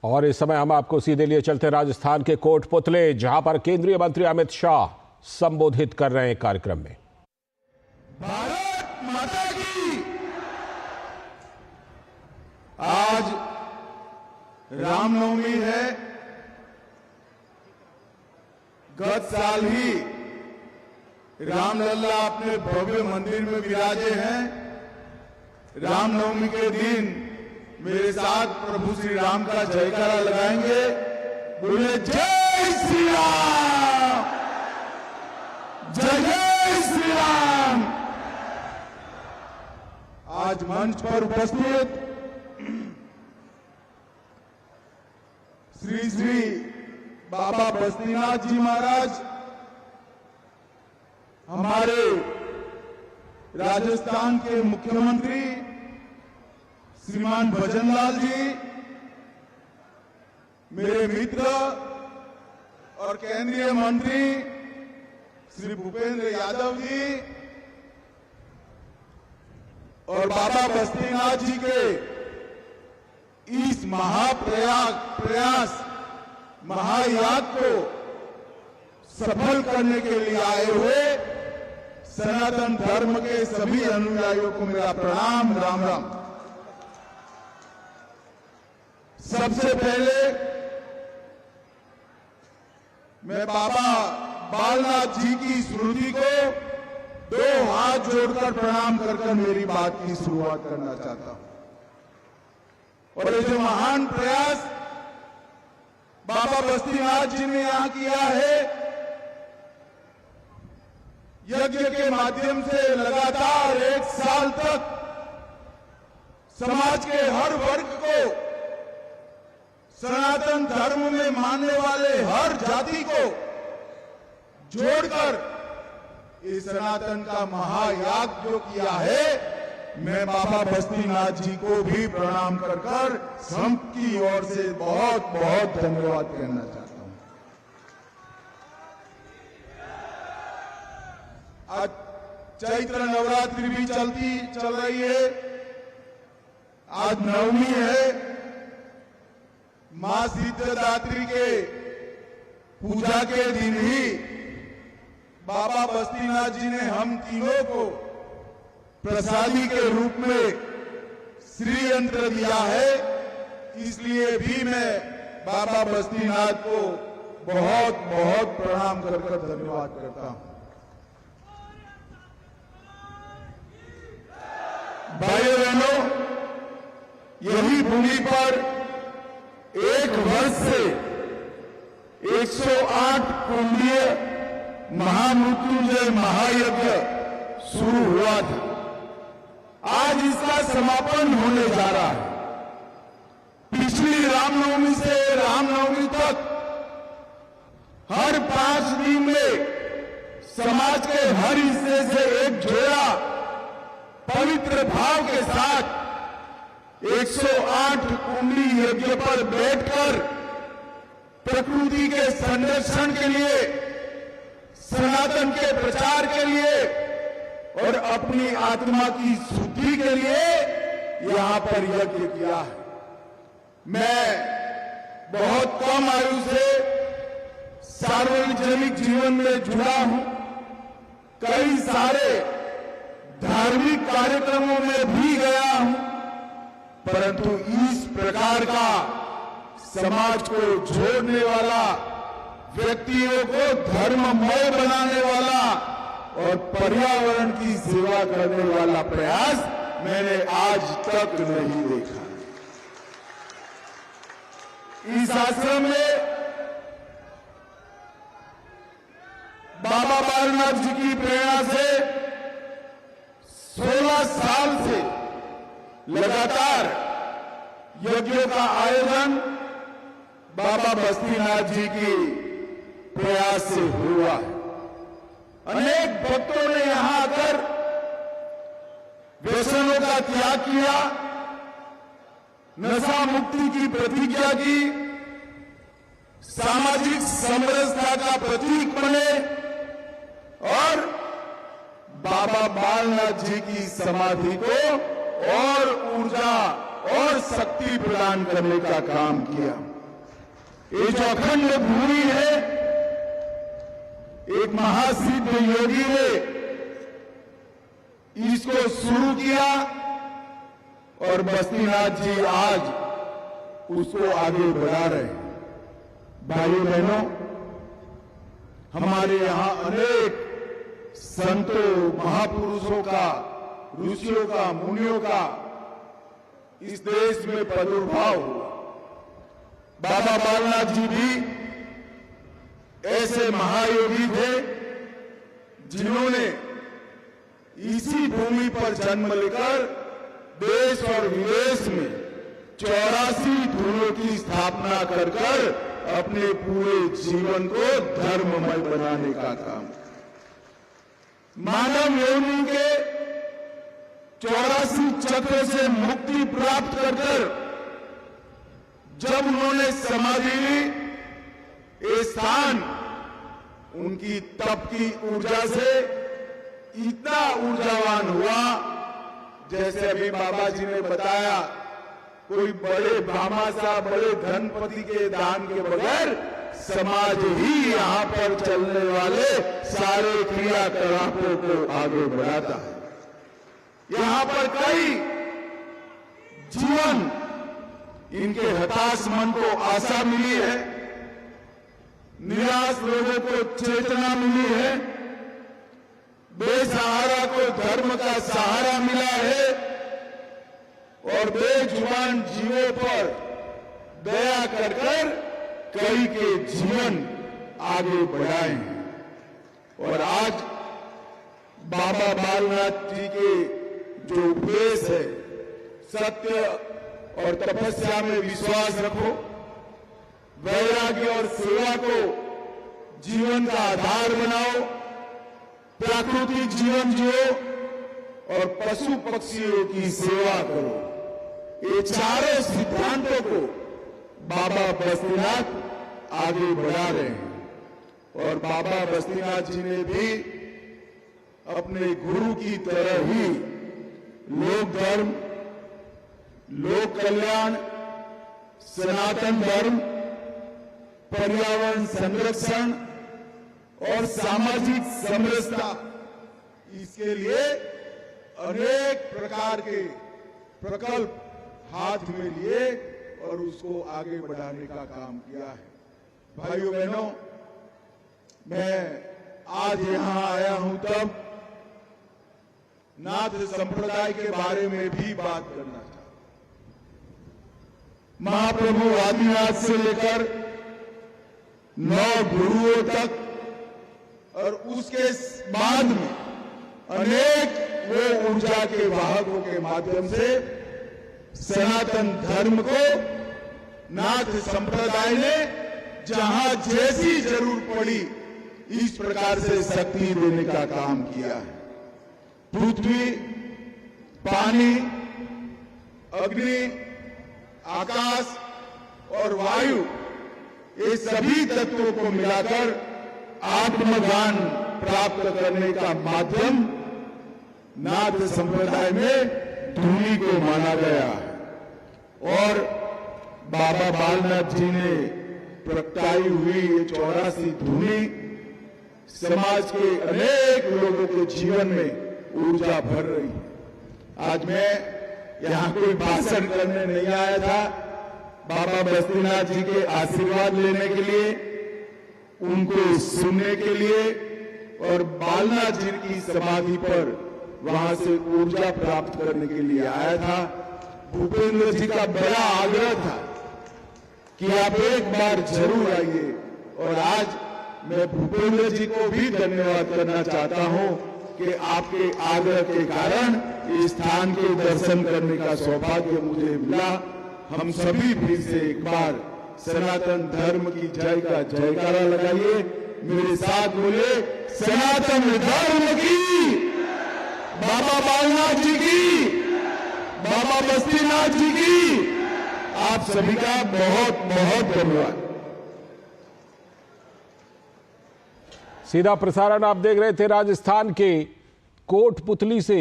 और इस समय हम आपको सीधे लिए चलते हैं राजस्थान के कोटपुतले, जहां पर केंद्रीय मंत्री अमित शाह संबोधित कर रहे हैं कार्यक्रम में। भारत माता की। आज रामनवमी है। गत साल ही रामलल्ला अपने भव्य मंदिर में विराजे हैं। रामनवमी के दिन मेरे साथ प्रभु श्री राम का जयकारा लगाएंगे। बोले जय श्री राम, जय जय श्री राम। आज मंच पर उपस्थित श्री श्री बाबा बस्तीनाथ जी महाराज, हमारे राजस्थान के मुख्यमंत्री श्रीमान भजनलाल जी, मेरे मित्र और केंद्रीय मंत्री श्री भूपेंद्र यादव जी और बाबा बस्तीनाथ जी के इस महाप्रयास महायाग को सफल करने के लिए आए हुए सनातन धर्म के सभी अनुयायियों को मेरा प्रणाम, राम राम। सबसे पहले मैं बाबा बालनाथ जी की स्मृति को दो हाथ जोड़कर प्रणाम कर मेरी बात की शुरुआत करना चाहता हूं। और ये जो महान प्रयास बाबा बस्तीनाथ जी ने यहां किया है, यज्ञ के माध्यम से लगातार 1 साल तक समाज के हर वर्ग को, सनातन धर्म में मानने वाले हर जाति को जोड़कर इस सनातन का महायाग जो किया है, मैं बाबा बस्तीनाथ जी को भी प्रणाम कर सबकी ओर से बहुत बहुत धन्यवाद कहना चाहता हूं। आज चैत्र नवरात्रि भी चल रही है। आज नवमी है। मां सिद्धदात्री के पूजा के दिन ही बाबा बस्तीनाथ जी ने हम तीनों को प्रसादी के रूप में श्री यंत्र दिया है। इसलिए भी मैं बाबा बस्तीनाथ को बहुत बहुत प्रणाम कर धन्यवाद करता हूं। भाइयों बहनों, यही भूमि पर 1 वर्ष से 108 कुंडीय महामृत्युंजय महायज्ञ शुरू हुआ था। आज इसका समापन होने जा रहा है। पिछली रामनवमी से रामनवमी तक हर 5 दिन में समाज के हर हिस्से से एक जोड़ा पवित्र भाव के साथ 108 कुंडी यज्ञ पर बैठकर प्रकृति के संरक्षण के लिए, सनातन के प्रचार के लिए और अपनी आत्मा की शुद्धि के लिए यहां पर यज्ञ किया है। मैं बहुत कम आयु से सार्वजनिक जीवन में जुड़ा हूं। कई सारे धार्मिक कार्यक्रमों में भी गया हूं, परंतु इस प्रकार का समाज को जोड़ने वाला, व्यक्तियों को धर्ममय बनाने वाला और पर्यावरण की सेवा करने वाला प्रयास मैंने आज तक नहीं देखा। इस आश्रम में बाबा बालनाथ जी की प्रेरणा से 16 साल से लगातार यज्ञों का आयोजन बाबा बस्तीनाथ जी की प्रयास से हुआ है। अनेक भक्तों ने यहां आकर व्यसनों का त्याग किया, नशा मुक्ति की प्रतिज्ञा की, सामाजिक समरसता का प्रतीक बने और बाबा बालनाथ जी की समाधि को और ऊर्जा और शक्ति प्रदान करने का काम किया। ये जो अखंड भूमि है, एक महासिद्ध योगी ने इसको शुरू किया और बस्तीनाथ जी आज उसको आगे बढ़ा रहे हैं। भाइयों बहनों, हमारे यहां अनेक संतों, महापुरुषों का, ऋषियों का, मुनियों का इस देश में प्रादुर्भाव हुआ। बाबा बालनाथ जी भी ऐसे महायोगी थे जिन्होंने इसी भूमि पर जन्म लेकर देश और विदेश में 84 धुनों की स्थापना कर अपने पूरे जीवन को धर्ममय बनाने का काम। मानव योनि के 84 चक्र से मुक्ति प्राप्त कर जब उन्होंने समाधि ली, ये स्थान उनकी तप की ऊर्जा से इतना ऊर्जावान हुआ, जैसे अभी बाबा जी ने बताया, कोई बड़े भामाशाह, बड़े धनपति के दान के बगैर समाज ही यहां पर चलने वाले सारे क्रियाकलापों को आगे बढ़ाता है। यहां पर कई जीवन, इनके हताश मन को आशा मिली है, निराश लोगों को चेतना मिली है, बेसहारा को धर्म का सहारा मिला है और बेजुबान जीवों पर दया कर कई के जीवन आगे बढ़ाए हैं। और आज बाबा बालनाथ जी के जो उपदेश है, सत्य और तपस्या में विश्वास रखो, वैराग्य और सेवा को जीवन का आधार बनाओ, प्राकृतिक जीवन जियो और पशु पक्षियों की सेवा करो। ये चारों सिद्धांतों को बाबा बस्तीनाथ आगे बढ़ा रहे हैं। और बाबा बस्तीनाथ जी ने भी अपने गुरु की तरह ही लोक धर्म, लोक कल्याण, सनातन धर्म, पर्यावरण संरक्षण और सामाजिक समरसता, इसके लिए अनेक प्रकार के प्रकल्प हाथ में लिए और उसको आगे बढ़ाने का काम किया है। भाइयों बहनों, मैं आज यहां आया हूं तब नाथ संप्रदाय के बारे में भी बात करना चाहता हूं। महाप्रभु आदिनाथ से लेकर 9 गुरुओं तक और उसके बाद में अनेक वो ऊर्जा के वाहकों के माध्यम से सनातन धर्म को नाथ संप्रदाय ने जहां जैसी जरूरत पड़ी इस प्रकार से शक्ति देने का काम किया है। पृथ्वी, पानी, अग्नि, आकाश और वायु, ये सभी तत्वों को मिलाकर आत्मज्ञान प्राप्त करने का माध्यम नाथ संप्रदाय में धुनी को माना गया है। और बाबा बालनाथ जी ने प्रगटाई हुई ये 84 धुनी समाज के अनेक लोगों के जीवन में ऊर्जा भर रही है। आज मैं यहां कोई भाषण करने नहीं आया था, बाबा बस्तीनाथ जी के आशीर्वाद लेने के लिए, उनको सुनने के लिए और बालनाथ जी की समाधि पर वहां से ऊर्जा प्राप्त करने के लिए आया था। भूपेंद्र जी का बड़ा आग्रह था कि आप एक बार जरूर आइए और आज मैं भूपेंद्र जी को भी धन्यवाद करना चाहता हूं कि आपके आग्रह के कारण इस स्थान के दर्शन करने का सौभाग्य मुझे मिला। हम सभी फिर से एक बार सनातन धर्म की जय का जयकारा लगाइए, मेरे साथ बोले सनातन धर्म की, बाबा बालनाथ जी की, बाबा बस्तीनाथ जी की। आप सभी का बहुत बहुत धन्यवाद। सीधा प्रसारण आप देख रहे थे राजस्थान के कोटपुतली से।